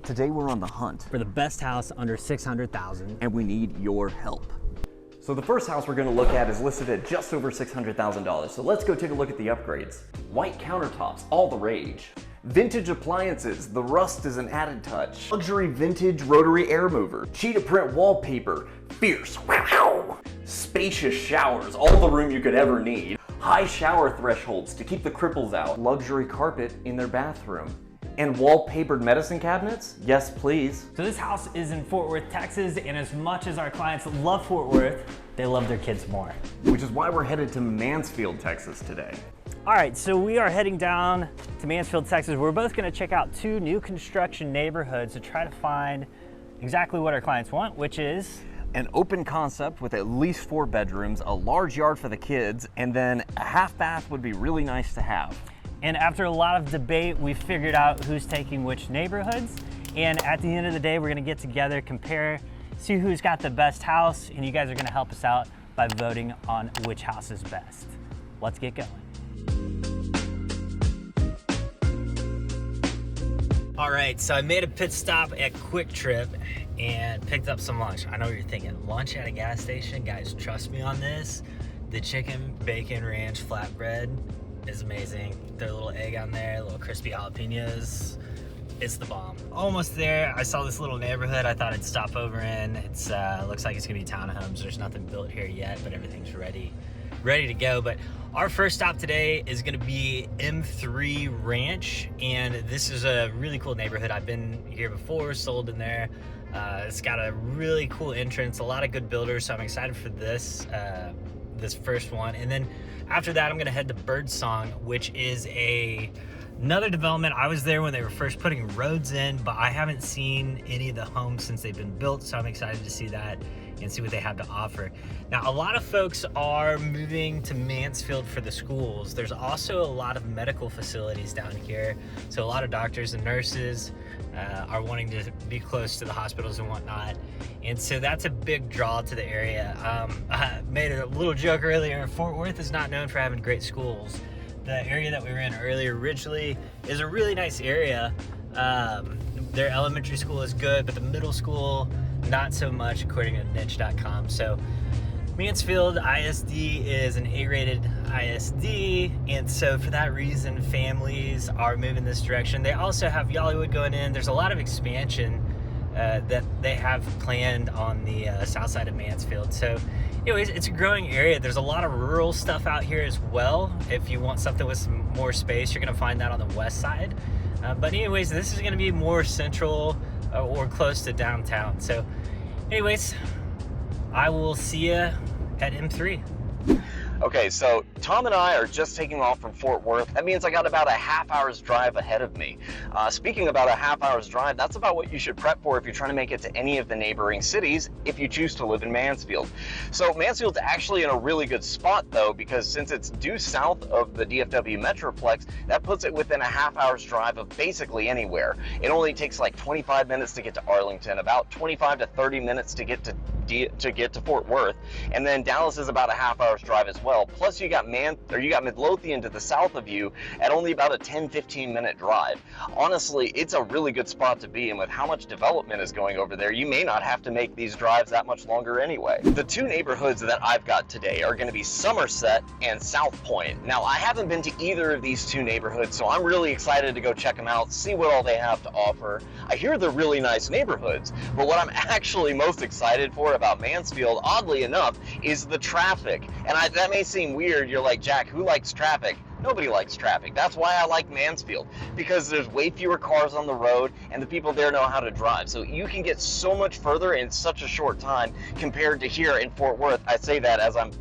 Today we're on the hunt for the best house under $600,000. and we need your help. So the first house we're going to look at is listed at just over $600,000. So let's go take a look at the upgrades. White countertops, all the rage. Vintage appliances, the rust is an added touch. Luxury vintage rotary air mover. Cheetah print wallpaper, fierce. Wow. Spacious showers, all the room you could ever need. High shower thresholds to keep the cripples out. Luxury carpet in their bathroom. And wallpapered medicine cabinets? Yes, please. So this house is in Fort Worth, Texas, and as much as our clients love Fort Worth, they love their kids more. Which is why we're headed to Mansfield, Texas today. All right, so we are heading down to Mansfield, Texas. We're both gonna check out 2 new construction neighborhoods to try to find exactly what our clients want, which is An open concept with at least 4 bedrooms, a large yard for the kids, and then a half bath would be really nice to have. And after a lot of debate, we figured out who's taking which neighborhoods. And at the end of the day, we're gonna get together, compare, see who's got the best house, and you guys are gonna help us out by voting on which house is best. Let's get going. All right, so I made a pit stop at Quick Trip and picked up some lunch. I know what you're thinking, lunch at a gas station? Guys, trust me on this. The chicken, bacon, ranch, flatbread is amazing. Throw a little egg on there, a little crispy jalapenos. It's the bomb. Almost there. I saw this little neighborhood I thought I'd stop over in. It's looks like it's gonna be townhomes. There's nothing built here yet, but everything's ready to go. But our first stop today is gonna be M3 Ranch, and this is a really cool neighborhood. I've been here before, sold in there. It's got a really cool entrance, a lot of good builders, so I'm excited for this first one. And then after that, I'm gonna head to Birdsong, which is another development. I was there when they were first putting roads in, but I haven't seen any of the homes since they've been built, so I'm excited to see that and see what they have to offer. Now, a lot of folks are moving to Mansfield for the schools. There's also a lot of medical facilities down here, so a lot of doctors and nurses are wanting to be close to the hospitals and whatnot, and so that's a big draw to the area. I made a little joke earlier. Fort Worth is not known for having great schools. The area that we were in earlier originally is a really nice area. Their elementary school is good, but the middle school, not so much, according to niche.com. So Mansfield ISD is an A-rated ISD, and so for that reason, families are moving this direction. They also have Yollywood going in. There's a lot of expansion that they have planned on the south side of Mansfield. So anyways, it's a growing area. There's a lot of rural stuff out here as well. If you want something with some more space, you're gonna find that on the west side. But anyways, this is gonna be more central or close to downtown. So anyways, I will see you at M3. Okay, so Tom and I are just taking off from Fort Worth. That means I got about a half-hour's drive ahead of me. Speaking about a half-hour's drive, that's about what you should prep for if you're trying to make it to any of the neighboring cities if you choose to live in Mansfield. So Mansfield's actually in a really good spot though, because since it's due south of the DFW Metroplex, that puts it within a half-hour's drive of basically anywhere. It only takes like 25 minutes to get to Arlington, about 25 to 30 minutes to get to Fort Worth, and then Dallas is about a half-hour's drive as well. Plus you got Midlothian to the south of you at only about a 10-15 minute drive. Honestly, it's a really good spot to be in. With how much development is going over there, you may not have to make these drives that much longer anyway. The 2 neighborhoods that I've got today are going to be Somerset and SouthPointe. Now, I haven't been to either of these 2 neighborhoods, so I'm really excited to go check them out, see what all they have to offer. I hear they're really nice neighborhoods, but what I'm actually most excited for about Mansfield, oddly enough, is the traffic. And that may seem weird. You're like, Jack, who likes traffic? Nobody likes traffic. That's why I like Mansfield, because there's way fewer cars on the road and the people there know how to drive. So you can get so much further in such a short time compared to here in Fort Worth. I say that as I'm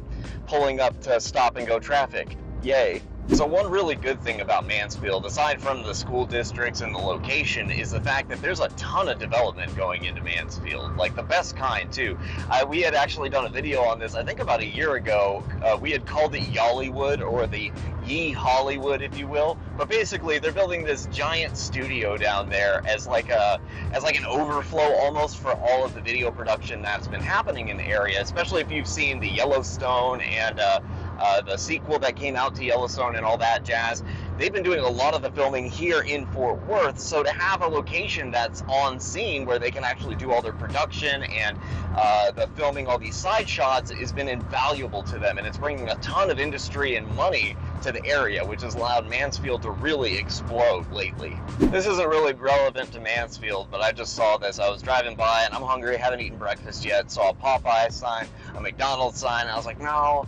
pulling up to stop and go traffic. Yay. So one really good thing about Mansfield, aside from the school districts and the location, is the fact that there's a ton of development going into Mansfield, like the best kind too. We had actually done a video on this, I think about a year ago. We had called it Yollywood, or the Ye Hollywood, if you will. But basically, they're building this giant studio down there as like an overflow almost for all of the video production that's been happening in the area, especially if you've seen the Yellowstone and the sequel that came out to Yellowstone and all that jazz. they've been doing a lot of the filming here in Fort Worth, so to have a location that's on scene where they can actually do all their production and the filming all these side shots has been invaluable to them, and it's bringing a ton of industry and money to the area, which has allowed Mansfield to really explode lately. This isn't really relevant to Mansfield, but I just saw this. I was driving by and I'm hungry, haven't eaten breakfast yet, saw a Popeye sign, a McDonald's sign, and I was like, no,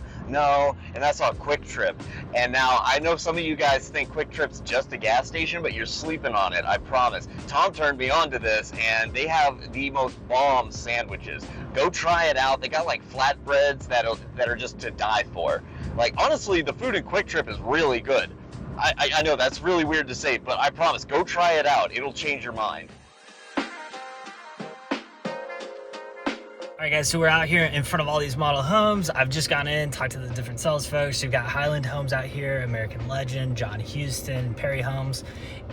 and I saw a Quick Trip. And now I know some of you guys think Quick Trip's just a gas station, but you're sleeping on it, I promise. Tom turned me on to this, and they have the most bomb sandwiches. Go try it out. They got like flatbreads that are just to die for. Like, honestly, the food in Quick Trip is really good. I know that's really weird to say, but I promise, go try it out. It'll change your mind. All right, guys, so we're out here in front of all these model homes. I've just gone in, talked to the different sales folks. You've got Highland Homes out here, American Legend, John Huoston, Perry Homes.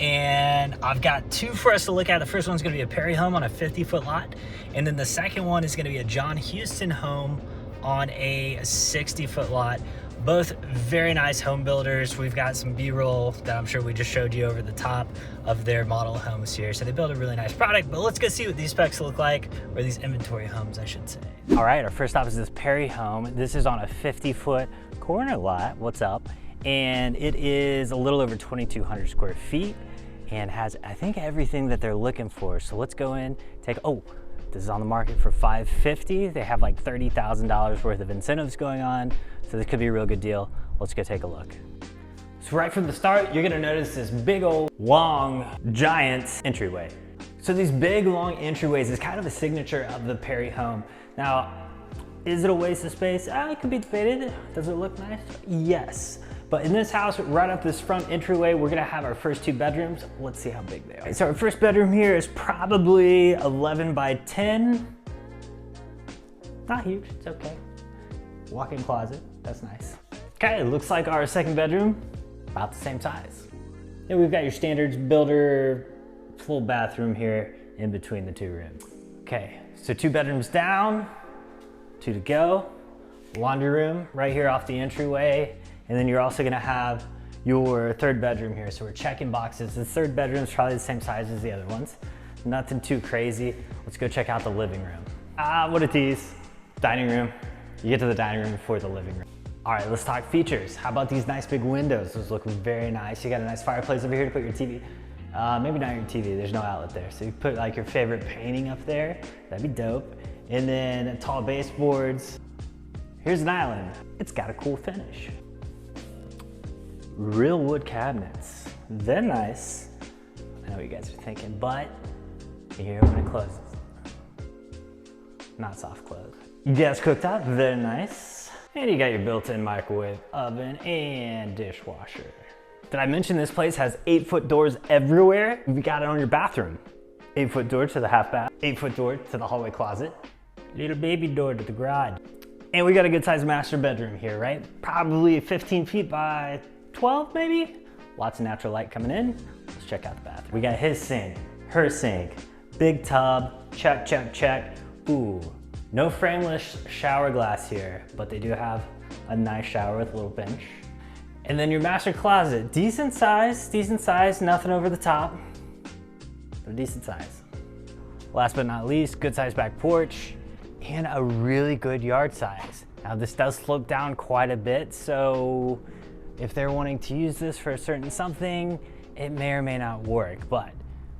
And I've got two for us to look at. The first one's gonna be a Perry home on a 50-foot lot. And then the second one is gonna be a John Huoston home on a 60-foot lot. Both very nice home builders. We've got some B-roll that I'm sure we just showed you over the top of their model homes here. So they build a really nice product, but let's go see what these specs look like, or these inventory homes, I should say. All right, our first stop is this Perry home. This is on a 50-foot corner lot. What's up? And it is a little over 2,200 square feet and has, I think, everything that they're looking for. So let's go in, this is on the market for $550. They have like $30,000 worth of incentives going on. So this could be a real good deal. Let's go take a look. So right from the start, you're gonna notice this big old long giant entryway. So these big long entryways is kind of a signature of the Perry home. Now, is it a waste of space? It could be debated. Does it look nice? Yes. But in this house, right up this front entryway, we're gonna have our first two bedrooms. Let's see how big they are. So our first bedroom here is probably 11 by 10. Not huge, it's okay. Walk-in closet, that's nice. Okay, looks like our second bedroom, about the same size. And we've got your standards builder, full bathroom here in between the two rooms. Okay, so two bedrooms down, two to go. Laundry room right here off the entryway. And then you're also gonna have your third bedroom here. So we're checking boxes. The third bedroom is probably the same size as the other ones. Nothing too crazy. Let's go check out the living room. What a tease. Dining room. You get to the dining room before the living room. All right, let's talk features. How about these nice big windows? Those look very nice. You got a nice fireplace over here to put your TV. Maybe not your TV, there's no outlet there. So you put like your favorite painting up there. That'd be dope. And then tall baseboards. Here's an island. It's got a cool finish. Real wood cabinets. They're nice. I know what you guys are thinking, but you hear it when it closes. Not soft close. Gas cooktop, very nice. And you got your built-in microwave oven and dishwasher. Did I mention this place has 8-foot doors everywhere? You got it on your bathroom. 8-foot door to the half bath, 8-foot door to the hallway closet, little baby door to the garage. And we got a good sized master bedroom here, right? Probably 15 feet by 12 maybe? Lots of natural light coming in. Let's check out the bathroom. We got his sink, her sink, big tub, check, check, check. Ooh, no frameless shower glass here, but they do have a nice shower with a little bench. And then your master closet, decent size, nothing over the top, but a decent size. Last but not least, good sized back porch and a really good yard size. Now this does slope down quite a bit, so if they're wanting to use this for a certain something, it may or may not work, but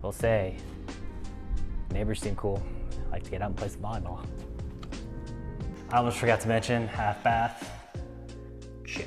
we'll say, neighbors seem cool. I like to get out and play some volleyball. I almost forgot to mention, half bath, check.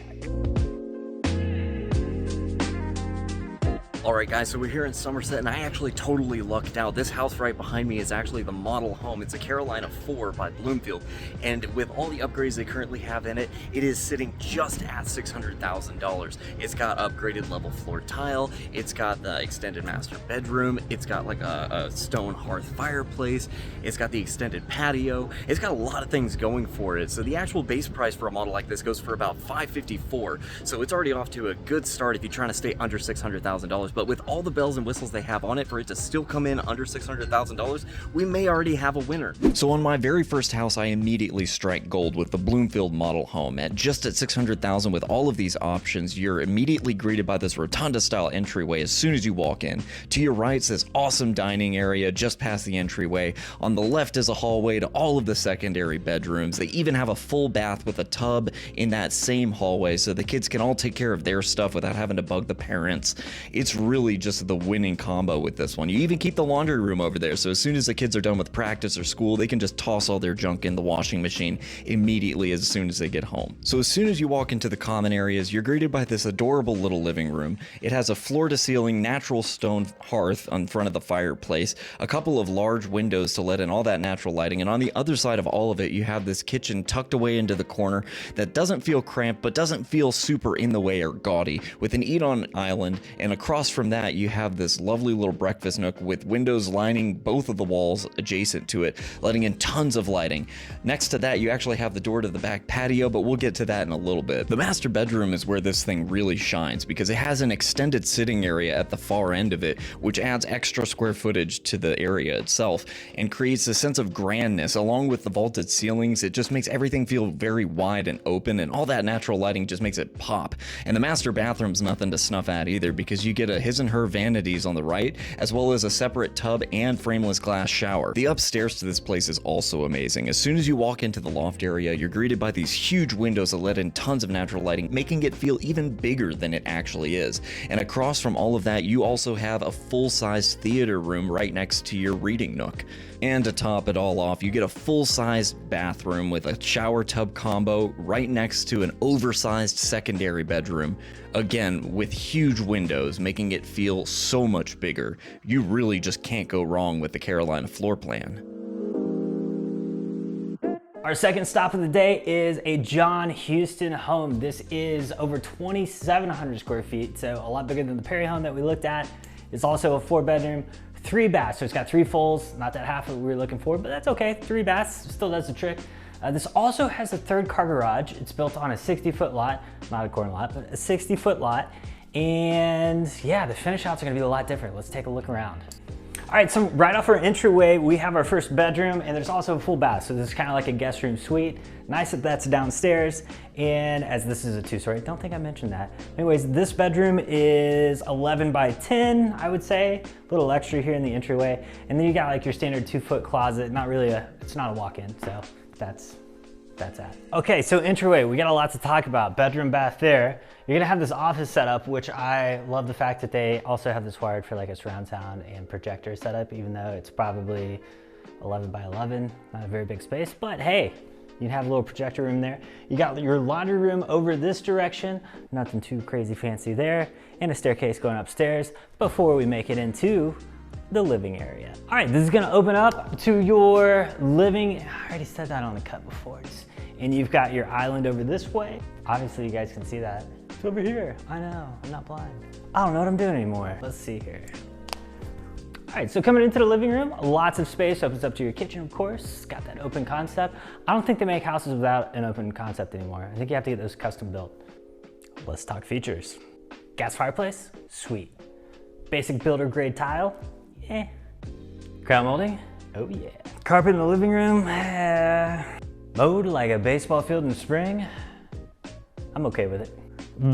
All right, guys, so we're here in Somerset, and I actually totally lucked out. This house right behind me is actually the model home. It's a Carolina 4 by BloomField, and with all the upgrades they currently have in it, it is sitting just at $600,000. It's got upgraded level floor tile, it's got the extended master bedroom, it's got like a stone hearth fireplace, it's got the extended patio, it's got a lot of things going for it. So the actual base price for a model like this goes for about $554. So it's already off to a good start if you're trying to stay under $600,000. but with all the bells and whistles they have on it, for it to still come in under $600,000, we may already have a winner. So on my very first house, I immediately strike gold with the BloomField model home. At $600,000 with all of these options, you're immediately greeted by this rotunda style entryway as soon as you walk in. To your right is this awesome dining area just past the entryway. On the left is a hallway to all of the secondary bedrooms. They even have a full bath with a tub in that same hallway, so the kids can all take care of their stuff without having to bug the parents. It's really just the winning combo with this one. You even keep the laundry room over there, so as soon as the kids are done with practice or school, they can just toss all their junk in the washing machine immediately as soon as they get home. So as soon as you walk into the common areas, you're greeted by this adorable little living room. It has a floor-to-ceiling natural stone hearth in front of the fireplace, a couple of large windows to let in all that natural lighting, and on the other side of all of it, you have this kitchen tucked away into the corner that doesn't feel cramped but doesn't feel super in the way or gaudy, with an eat-on island, and across from that you have this lovely little breakfast nook with windows lining both of the walls adjacent to it, letting in tons of lighting. Next to that, you actually have the door to the back patio, but we'll get to that in a little bit. The master bedroom is where this thing really shines because it has an extended sitting area at the far end of it, which adds extra square footage to the area itself and creates a sense of grandness. Along with the vaulted ceilings, it just makes everything feel very wide and open, and all that natural lighting just makes it pop. And the master bathroom's nothing to snuff at either, because you get a his and her vanities on the right, as well as a separate tub and frameless glass shower. The upstairs to this place is also amazing. As soon as you walk into the loft area, you're greeted by these huge windows that let in tons of natural lighting, making it feel even bigger than it actually is. And across from all of that, you also have a full-size theater room right next to your reading nook. And to top it all off, you get a full-size bathroom with a shower tub combo right next to an oversized secondary bedroom. Again, with huge windows, making it feel so much bigger. You really just can't go wrong with the Carolina floor plan. Our second stop of the day is a John Huoston home. This is over 2,700 square feet, so a lot bigger than the Perry home that we looked at. It's also a 4-bedroom, 3 baths, so it's got 3 fulls, not that half of what we were looking for, but that's okay. 3 baths still does the trick. This also has a 3rd car garage. It's built on a 60-foot lot, not a corner lot, but a 60-foot lot. And yeah, the finish outs are gonna be a lot different. Let's take a look around. All right, so right off our entryway, we have our first bedroom, and there's also a full bath. So this is kind of like a guest room suite. Nice that that's downstairs. And as this is a 2-story, don't think I mentioned that. Anyways, this bedroom is 11 by 10, I would say. A little extra here in the entryway. And then you got like your standard 2-foot closet. Not really it's not a walk-in, so that's that. Okay, so entryway, we got a lot to talk about. Bedroom, bath there. You're gonna have this office setup, which I love the fact that they also have this wired for like a surround sound and projector setup, even though it's probably 11 by 11, not a very big space, but hey, you have a little projector room there. You got your laundry room over this direction, nothing too crazy fancy there, and a staircase going upstairs before we make it into the living area. All right, this is gonna open up to your living. I already said that on the cut before. And you've got your island over this way. Obviously you guys can see that. It's over here. I know, I'm not blind. I don't know what I'm doing anymore. Let's see here. All right, so coming into the living room, lots of space, opens up to your kitchen, of course. It's got that open concept. I don't think they make houses without an open concept anymore. I think you have to get those custom built. Let's talk features. Gas fireplace, sweet. Basic builder grade tile, eh. Crown molding, oh yeah. Carpet in the living room, mowed like a baseball field in spring. I'm okay with it.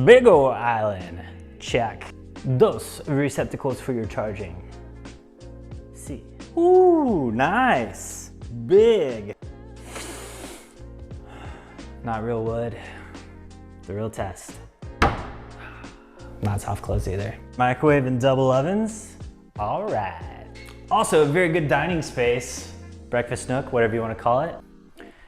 Big ol' island, check. Dos receptacles for your charging. See. Ooh, nice. Big. Not real wood, the real test. Not soft close either. Microwave and double ovens, all right. Also, a very good dining space, breakfast nook, whatever you want to call it.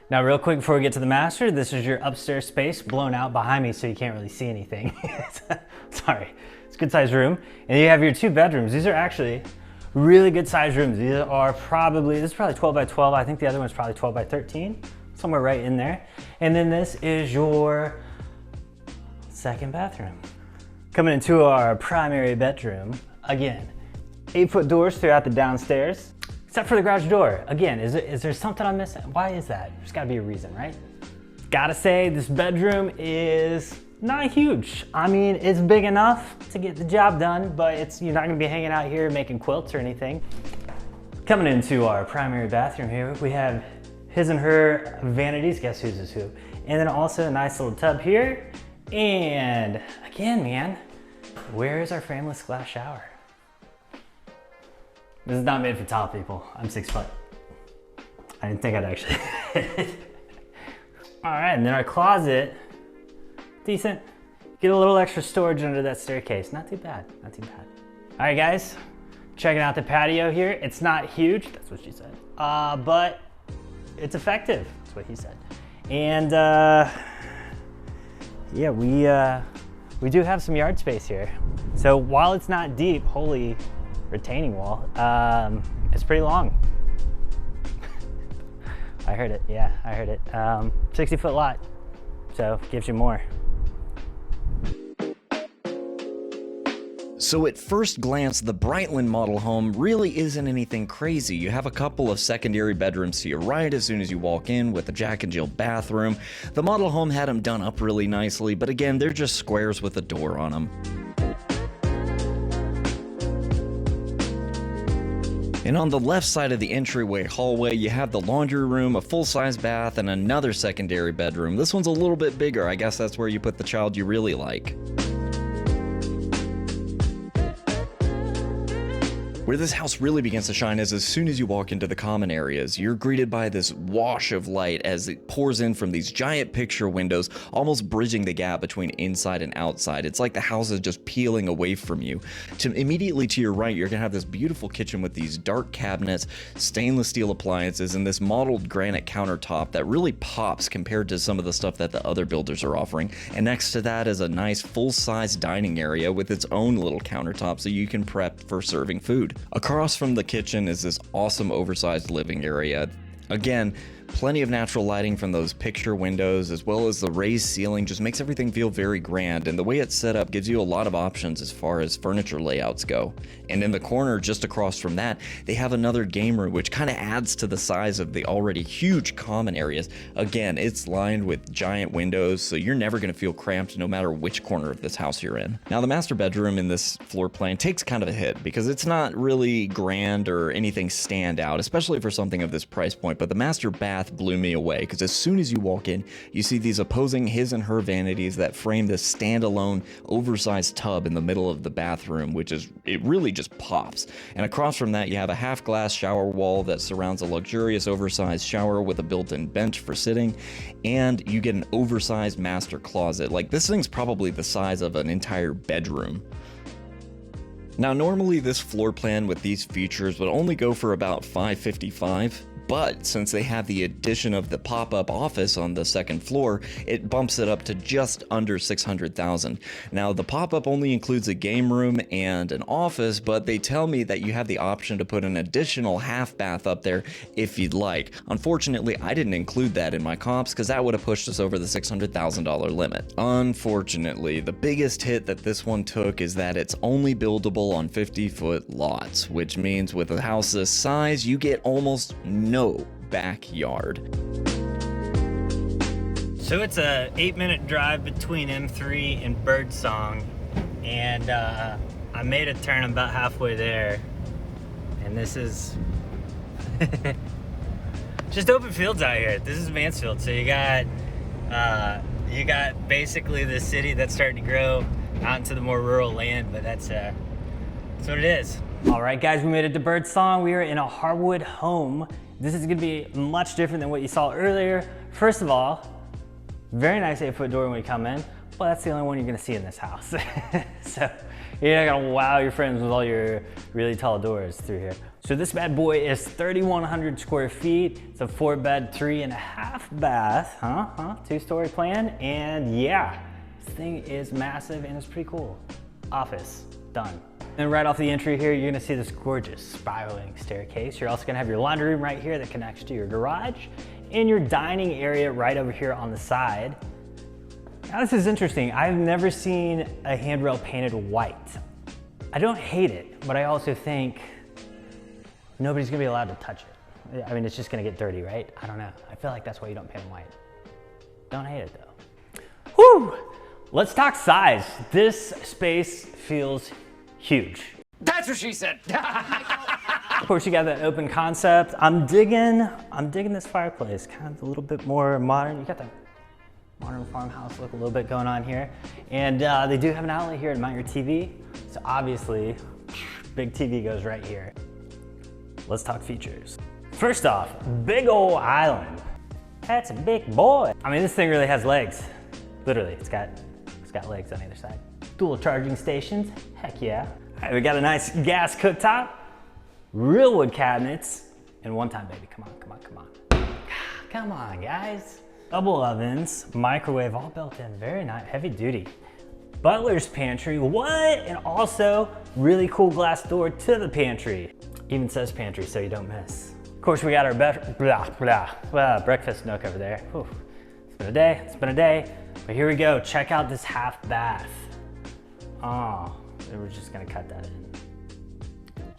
Now, real quick before we get to the master, this is your upstairs space blown out behind me so you can't really see anything. Sorry, it's a good sized room. And you have your 2 bedrooms. These are actually really good sized rooms. These are probably, this is probably 12 by 12. I think the other one's probably 12 by 13, somewhere right in there. And then this is your 2nd bathroom. Coming into our primary bedroom, again, 8-foot doors throughout the downstairs, except for the garage door. Again, is there something I'm missing? Why is that? There's gotta be a reason, right? Gotta say, this bedroom is not huge. I mean, it's big enough to get the job done, but you're not gonna be hanging out here making quilts or anything. Coming into our primary bathroom here, we have his and her vanities, guess whose is who. And then also a nice little tub here. And again, man, where is our frameless glass shower? This is not made for tall people. I'm 6 foot. I didn't think I'd actually. All right, and then our closet, decent. Get a little extra storage under that staircase. Not too bad, not too bad. All right, guys, checking out the patio here. It's not huge, that's what she said, but it's effective, that's what he said. And yeah, we do have some yard space here. So while it's not deep, holy retaining wall, it's pretty long. I heard it, yeah, I heard it. 60-foot lot, so gives you more. So at first glance, the Brightland model home really isn't anything crazy. You have a couple of secondary bedrooms to your right as soon as you walk in with a Jack and Jill bathroom. The model home had them done up really nicely, but again, they're just squares with a door on them. And on the left side of the entryway hallway, you have the laundry room, a full-size bath, and another secondary bedroom. This one's a little bit bigger. I guess that's where you put the child you really like. Where this house really begins to shine is as soon as you walk into the common areas. You're greeted by this wash of light as it pours in from these giant picture windows, almost bridging the gap between inside and outside. It's like the house is just peeling away from you. Immediately to your right, you're gonna have this beautiful kitchen with these dark cabinets, stainless steel appliances, and this modeled granite countertop that really pops compared to some of the stuff that the other builders are offering. And next to that is a nice full-size dining area with its own little countertop so you can prep for serving food. Across from the kitchen is this awesome oversized living area. Again, plenty of natural lighting from those picture windows, as well as the raised ceiling, just makes everything feel very grand, and the way it's set up gives you a lot of options as far as furniture layouts go. And in the corner just across from that, they have another game room, which kind of adds to the size of the already huge common areas. Again, it's lined with giant windows, so you're never going to feel cramped no matter which corner of this house you're in. Now, the master bedroom in this floor plan takes kind of a hit because it's not really grand or anything stand out, especially for something of this price point, but the master bath blew me away because as soon as you walk in, you see these opposing his and her vanities that frame this standalone oversized tub in the middle of the bathroom, which is, it really just pops. And across from that, you have a half glass shower wall that surrounds a luxurious oversized shower with a built-in bench for sitting, and you get an oversized master closet. Like, this thing's probably the size of an entire bedroom. Now, normally this floor plan with these features would only go for about $555. But since they have the addition of the pop-up office on the second floor, it bumps it up to just under $600,000. Now, the pop-up only includes a game room and an office, but they tell me that you have the option to put an additional half bath up there if you'd like. Unfortunately, I didn't include that in my comps because that would have pushed us over the $600,000 limit. Unfortunately, the biggest hit that this one took is that it's only buildable on 50-foot lots, which means with a house this size, you get almost no backyard. So it's a 8-minute drive between M3 and Birdsong, and I made a turn about halfway there, and this is just open fields out here. This is Mansfield, so you got basically the city that's starting to grow out into the more rural land, but that's what it is. All right, guys, we made it to Birdsong. We are in a Harwood home. This is gonna be much different than what you saw earlier. First of all, very nice 8-foot door when you come in, but that's the only one you're gonna see in this house. So you're not gonna wow your friends with all your really tall doors through here. So this bad boy is 3,100 square feet. It's a 4-bed, 3.5 bath, 2-story plan. And yeah, this thing is massive and it's pretty cool. Office, done. And right off the entry here, you're gonna see this gorgeous spiraling staircase. You're also gonna have your laundry room right here that connects to your garage, and your dining area right over here on the side. Now this is interesting. I've never seen a handrail painted white. I don't hate it, but I also think nobody's gonna be allowed to touch it. I mean, it's just gonna get dirty, right? I don't know. I feel like that's why you don't paint them white. Don't hate it though. Whew! Let's talk size. This space feels huge. That's what she said. Of course, you got that open concept. I'm digging this fireplace, kind of a little bit more modern. You got that modern farmhouse look a little bit going on here. And they do have an outlet here to mount your TV. So obviously, big TV goes right here. Let's talk features. First off, big old island. That's a big boy. I mean, this thing really has legs. Literally, it's got legs on either side. Dual charging stations, heck yeah. All right, we got a nice gas cooktop, real wood cabinets, and one time, baby, come on. Come on, guys. Double ovens, microwave, all built in, very nice, heavy duty. Butler's pantry, what? And also, really cool glass door to the pantry. Even says pantry, so you don't miss. Of course, we got our breakfast nook over there. Whew. It's been a day, but here we go. Check out this half bath. Oh, we're just gonna cut that in.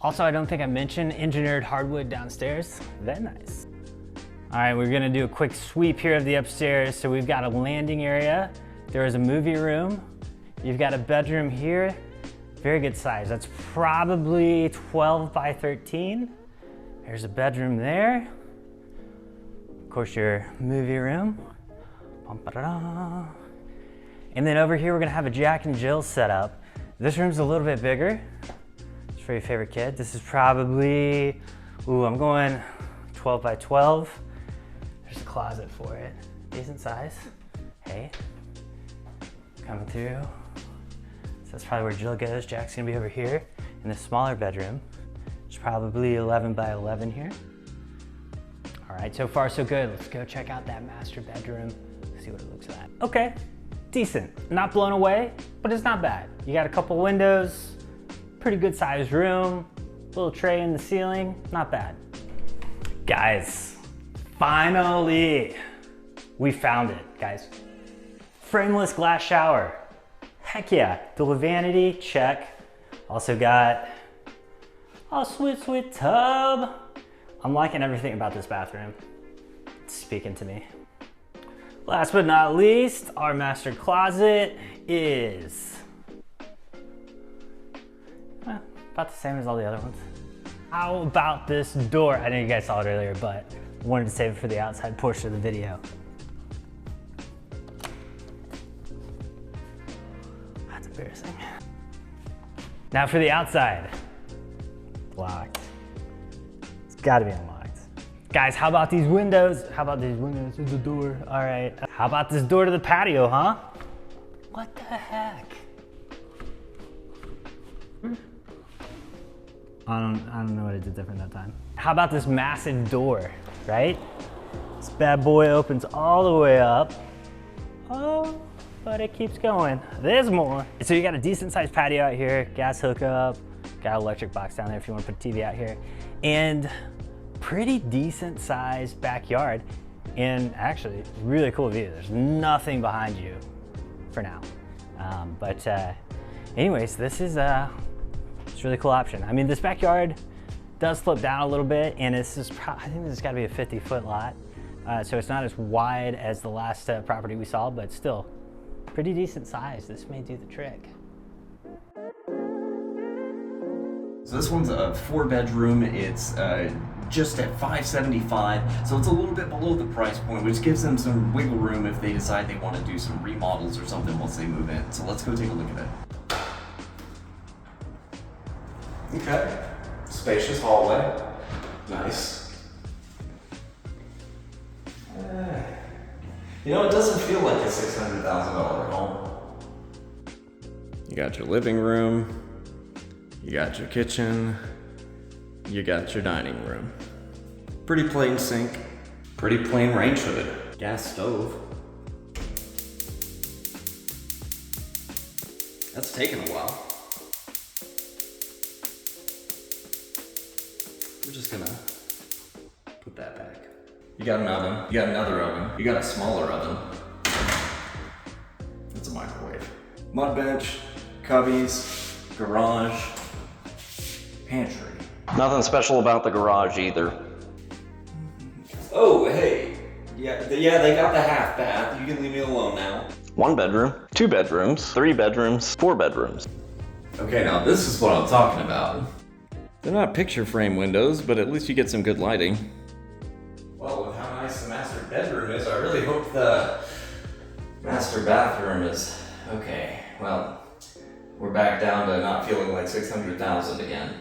Also, I don't think I mentioned engineered hardwood downstairs. Very nice. All right, we're gonna do a quick sweep here of the upstairs. So we've got a landing area. There is a movie room. You've got a bedroom here. Very good size. That's probably 12 by 13. There's a bedroom there. Of course, your movie room. And then over here, we're gonna have a Jack and Jill set up. This room's a little bit bigger. It's for your favorite kid. This is probably, I'm going 12 by 12. There's a closet for it. Decent size. Hey, coming through. So that's probably where Jill goes. Jack's gonna be over here in the smaller bedroom. It's probably 11 by 11 here. All right, so far so good. Let's go check out that master bedroom, see what it looks like. Okay, decent. Not blown away, but it's not bad. You got a couple windows, pretty good sized room, little tray in the ceiling, not bad. Guys, finally, we found it, guys. Frameless glass shower. Heck yeah, dual vanity, check. Also got a sweet tub. I'm liking everything about this bathroom. It's speaking to me. Last but not least, our master closet is about the same as all the other ones. How about this door? I know you guys saw it earlier, but wanted to save it for the outside portion of the video. That's embarrassing. Now for the outside. Locked. It's gotta be unlocked. Guys, how about these windows? How about these windows to the door? All right. How about this door to the patio, huh? What the heck? I don't know what I did different that time. How about this massive door, right? This bad boy opens all the way up. Oh, but it keeps going. There's more. So you got a decent sized patio out here, gas hookup, got an electric box down there if you want to put a TV out here, and pretty decent sized backyard, and actually really cool view. There's nothing behind you for now. Anyways, this is it's a really cool option. I mean, this backyard does slope down a little bit, and I think this has got to be a 50-foot lot. So it's not as wide as the last property we saw, but still pretty decent size. This may do the trick. So this one's a 4-bedroom. It's just at $575, so it's a little bit below the price point, which gives them some wiggle room if they decide they want to do some remodels or something once they move in. So let's go take a look at it. Okay, spacious hallway, nice. You know, it doesn't feel like a $600,000 home. You got your living room, you got your kitchen, you got your dining room. Pretty plain sink, pretty plain range hood, gas stove. That's taken a while. We're just gonna put that back. You got an oven, you got another oven, you got a smaller oven. It's a microwave. Mud bench, cubbies, garage, pantry. Nothing special about the garage either. Oh, hey. Yeah, they got the half bath. You can leave me alone now. 1 bedroom, 2 bedrooms, 3 bedrooms, 4 bedrooms. Okay, now this is what I'm talking about. They're not picture frame windows, but at least you get some good lighting. Well, with how nice the master bedroom is, I really hope the master bathroom is okay. Well, we're back down to not feeling like 600,000 again.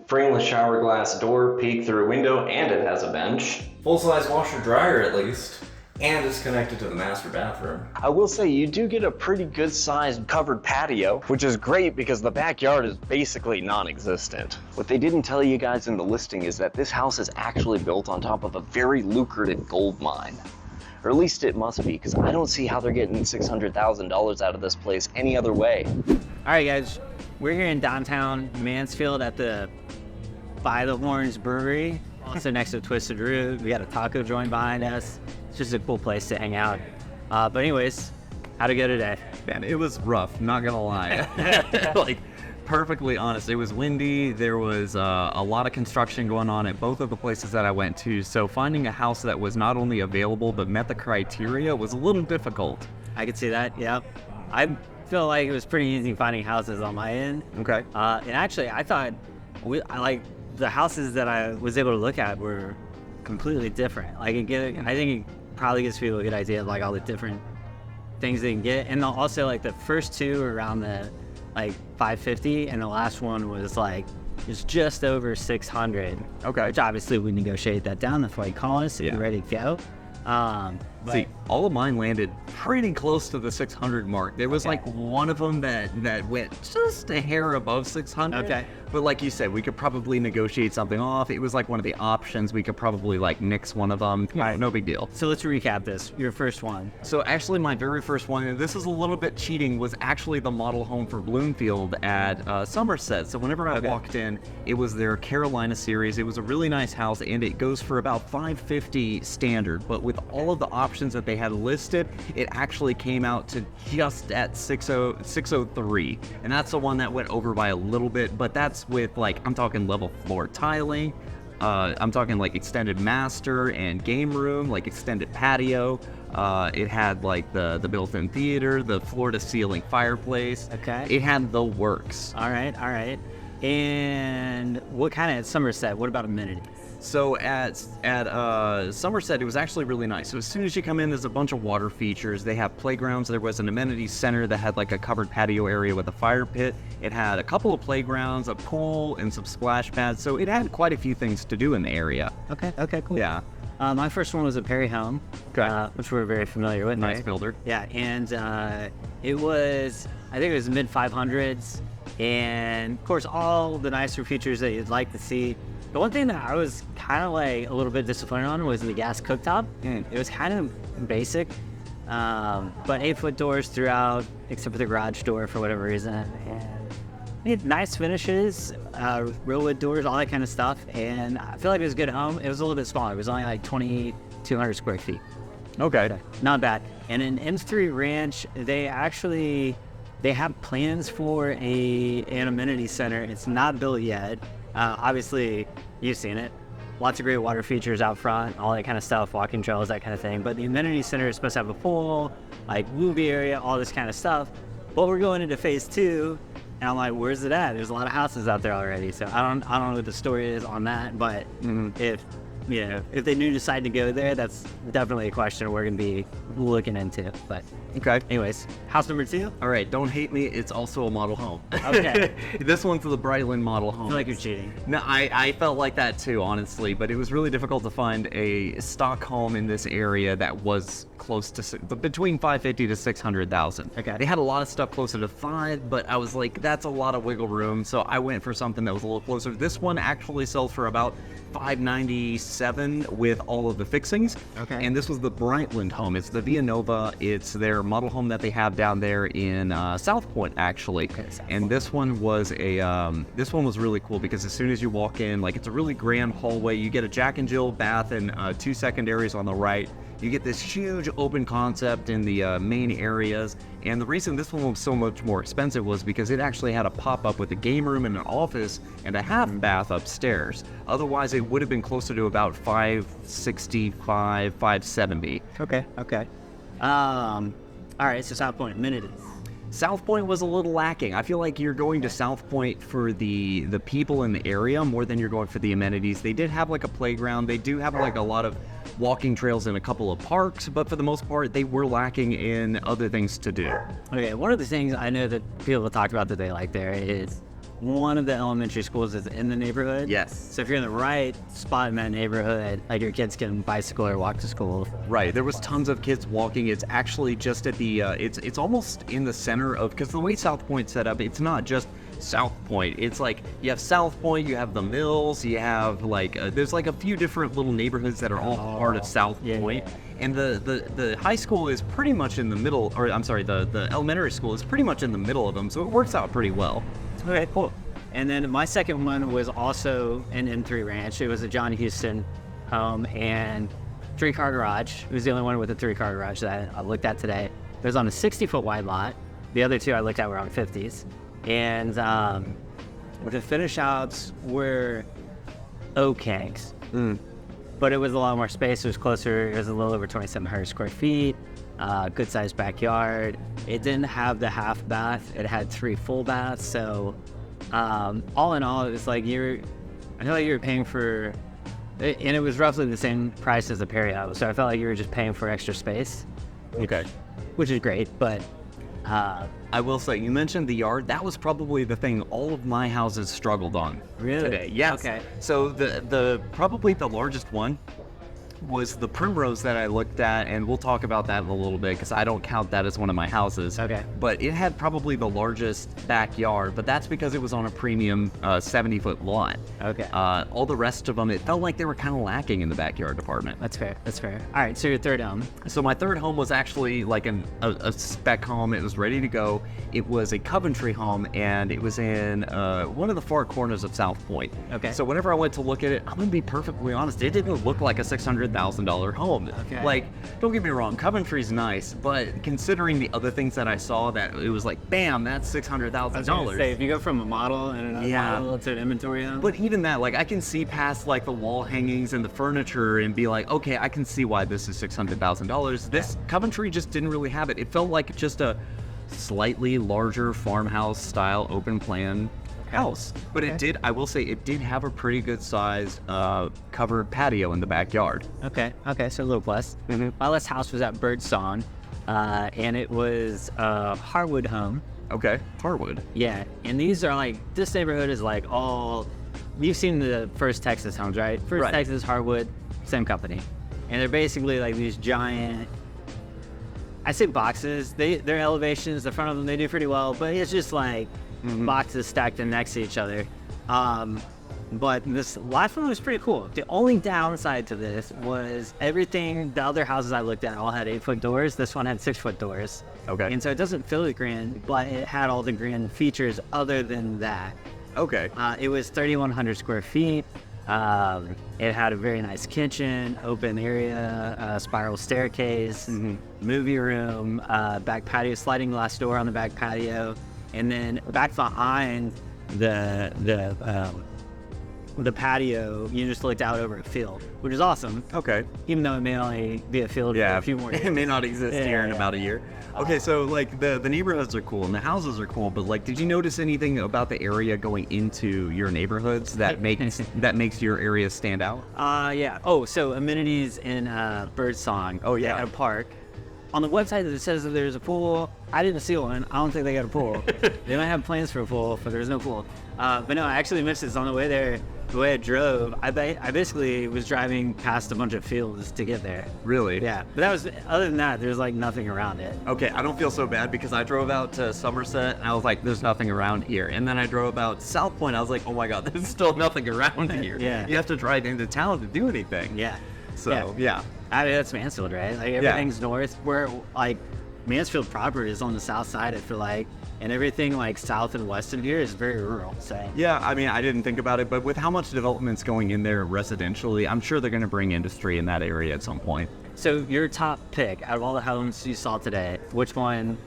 Frameless shower glass door, peek through a window, and it has a bench. Full-size washer dryer at least. And it's connected to the master bathroom. I will say you do get a pretty good sized covered patio, which is great because the backyard is basically non-existent. What they didn't tell you guys in the listing is that this house is actually built on top of a very lucrative gold mine. Or at least it must be, because I don't see how they're getting $600,000 out of this place any other way. All right, guys, we're here in downtown Mansfield at the By the Horns Brewery, also next to Twisted Root. We got a taco joint behind us. It's just a cool place to hang out. But anyways, how'd it go today? Man, it was rough, not gonna lie. Like, perfectly honest, it was windy. There was a lot of construction going on at both of the places that I went to. So finding a house that was not only available but met the criteria was a little difficult. I could see that, yeah. I feel like it was pretty easy finding houses on my end. Okay. And actually, I thought, the houses that I was able to look at were completely different. I think it probably gives people a good idea of like all the different things they can get. And also like the first two were around the like 550 and the last one was like just over 600. Okay. Which obviously we negotiate that down. That's why you call us. So you're ready to go. See, all of mine landed pretty close to the 600 mark. There was like one of them that went just a hair above 600. Okay. But like you said, we could probably negotiate something off. It was like one of the options. We could probably like nix one of them. Right. No big deal. So let's recap this. Your first one. So actually my very first one, and this is a little bit cheating, was actually the model home for BloomField at Somerset. So whenever I walked in, it was their Carolina series. It was a really nice house and it goes for about $550 standard. But with all of the options that they had listed, it actually came out to just at 603. And that's the one that went over by a little bit, but that's with like, I'm talking level floor tiling. I'm talking like extended master and game room, like extended patio. It had like the built-in theater, the floor-to-ceiling fireplace. Okay. It had the works. All right. And what kind of Somerset? What about amenities? So at Somerset, it was actually really nice. So as soon as you come in, there's a bunch of water features. They have playgrounds. There was an amenities center that had like a covered patio area with a fire pit. It had a couple of playgrounds, a pool, and some splash pads. So it had quite a few things to do in the area. Okay, cool. Yeah. My first one was a Perry home, which we're very familiar with. Nice right? builder. Yeah, and it was, I think it was mid 500s, and of course all the nicer features that you'd like to see. The one thing that I was kind of like a little bit disappointed on was the gas cooktop. It was kind of basic, but 8-foot doors throughout, except for the garage door for whatever reason. And it had nice finishes, real wood doors, all that kind of stuff. And I feel like it was a good home. It was a little bit smaller. It was only like 2,200 square feet. Okay. Not bad. And in M3 Ranch, they have plans for an amenity center. It's not built yet. Obviously, you've seen it. Lots of great water features out front, all that kind of stuff, walking trails, that kind of thing. But the amenity center is supposed to have a pool, like movie area, all this kind of stuff. But we're going into phase 2, and I'm like, where's it at? There's a lot of houses out there already. So I don't know what the story is on that. But if they do decide to go there, that's definitely a question we're going to be looking into. But Okay. anyways, house number 2. All right, don't hate me. It's also a model home. Okay. This one's the Brightland model I home. feel like you're cheating. No, I felt like that too, honestly, but it was really difficult to find a stock home in this area that was close to between 550 to 600,000. Okay. They had a lot of stuff closer to 5, but I was like, that's a lot of wiggle room, so I went for something that was a little closer. This one actually sells for about 597 with all of the fixings. Okay. And this was the Brightland home. It's the Villanova. It's their model home that they have down there in SouthPointe, actually. Okay, and this one was really cool because as soon as you walk in, like, it's a really grand hallway. You get a Jack and Jill bath and 2 secondaries on the right. You get this huge open concept in the main areas. And the reason this one was so much more expensive was because it actually had a pop-up with a game room and an office and a half bath upstairs. Otherwise, it would have been closer to about 565, 570. Okay. All right, so SouthPointe amenities. SouthPointe was a little lacking. I feel like you're going to SouthPointe for the people in the area more than you're going for the amenities. They did have like a playground. They do have like a lot of walking trails and a couple of parks, but for the most part, they were lacking in other things to do. Okay, one of the things I know that people talked about that they like there is one of the elementary schools is in the neighborhood. Yes. So if you're in the right spot in that neighborhood, like your kids can bicycle or walk to school. Right. There was tons of kids walking. It's actually just at the, it's almost in the center of, because the way SouthPointe's set up, it's not just SouthPointe. It's like you have SouthPointe, you have the Mills, you have like, there's like a few different little neighborhoods that are all part of SouthPointe. And the high school is pretty much in the middle, or I'm sorry, the elementary school is pretty much in the middle of them, so it works out pretty well. Okay, cool. And then my second one was also an M3 ranch. It was a John Huoston home and 3-car garage. It was the only one with a 3-car garage that I looked at today. It was on a 60-foot wide lot. The other two I looked at were on 50s. And the finish outs were okay. But it was a lot more space. It was closer. It was a little over 2,700 square feet. Good sized backyard. It didn't have the half bath. It had 3 full baths. So all in all, it was like I feel like you were paying for, and it was roughly the same price as a Perry-out. So I felt like you were just paying for extra space. Okay. Which is great, but I will say, you mentioned the yard. That was probably the thing all of my houses struggled on today. Yes. Okay. So the probably the largest one was the Primrose that I looked at, and we'll talk about that in a little bit because I don't count that as one of my houses. Okay. But it had probably the largest backyard, but that's because it was on a premium 70-foot lot. Okay. All the rest of them, it felt like they were kind of lacking in the backyard department. That's fair. That's fair. All right. So your third home. So my third home was actually like a spec home. It was ready to go. It was a Coventry home, and it was in one of the far corners of SouthPointe. Okay. So whenever I went to look at it, I'm gonna be perfectly honest, it didn't look like a $600,000 home. Okay. Like, don't get me wrong, Coventry's nice, but considering the other things that I saw, that it was like, bam, that's $600,000. Say, if you go from a model and another model to an inventory home. But even that, like, I can see past like the wall hangings and the furniture and be like, okay, I can see why this is $600,000. This Coventry just didn't really have it. It felt like just a slightly larger farmhouse style open plan house. But it did, I will say, it did have a pretty good sized covered patio in the backyard. Okay, so a little plus. My last house was at Birdsong, and it was a Harwood home. Okay, Harwood. Yeah, and these are like, this neighborhood is like all, you've seen the First Texas homes, right? First Texas, Harwood, same company. And they're basically like these giant, I say boxes, their elevations, the front of them, they do pretty well, but it's just like boxes stacked in next to each other. But this last one was pretty cool. The only downside to this was everything, the other houses I looked at all had 8-foot doors. This one had 6-foot doors. Okay. And so it doesn't feel the grand, but it had all the grand features other than that. Okay. It was 3,100 square feet. It had a very nice kitchen, open area, spiral staircase, movie room, back patio, sliding glass door on the back patio, and then back behind the patio, you just looked out over a field, which is awesome. Okay. Even though it may only be a field for a few more years. It may not exist here in about a year. Okay, so like the neighborhoods are cool and the houses are cool, but like, did you notice anything about the area going into your neighborhoods that makes your area stand out? Yeah. Oh, so amenities in Birdsong. Oh yeah. At a park. On the website it says that there's a pool. I didn't see one. I don't think they got a pool. They might have plans for a pool, but there's no pool. But no, I actually missed this on the way there. The way I drove, I basically was driving past a bunch of fields to get there. Really? Yeah. But that was, other than that, there's like nothing around it. Okay, I don't feel so bad because I drove out to Somerset and I was like, there's nothing around here. And then I drove out to SouthPointe. I was like, oh my God, there's still nothing around here. Yeah. You have to drive into town to do anything. Yeah. So, yeah. I mean, that's Mansfield, right? Like everything's north. Where like Mansfield proper is on the south side, I feel like. And everything like south and west of here is very rural. So yeah, I mean, I didn't think about it, but with how much development's going in there residentially, I'm sure they're going to bring industry in that area at some point. So your top pick out of all the homes you saw today, which one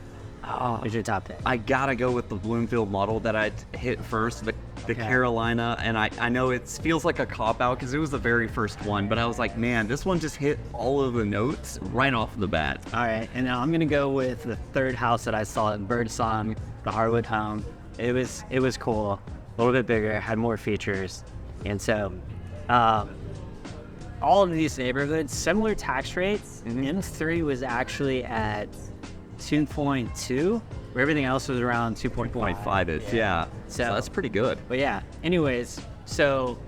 is your top pick? I gotta go with the BloomField model that I hit first. the Carolina, and I know it feels like a cop-out because it was the very first one, but I was like, man, this one just hit all of the notes right off the bat. All right, and now I'm gonna go with the third house that I saw in Birdsong, the Harwood home. It was cool, a little bit bigger, had more features, and so all of these neighborhoods, similar tax rates. M3 was actually at 2.2, where everything else was around 2.5. 0.5-ish, yeah. So that's pretty good. But yeah, anyways, so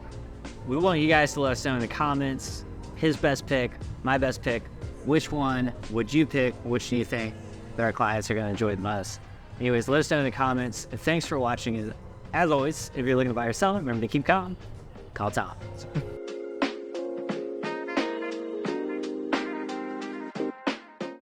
we want you guys to let us know in the comments, his best pick, my best pick, which one would you pick, which do you think that our clients are going to enjoy the most? Anyways, let us know in the comments. And thanks for watching. As always, if you're looking to buy or sell, remember to keep calm, call Tom.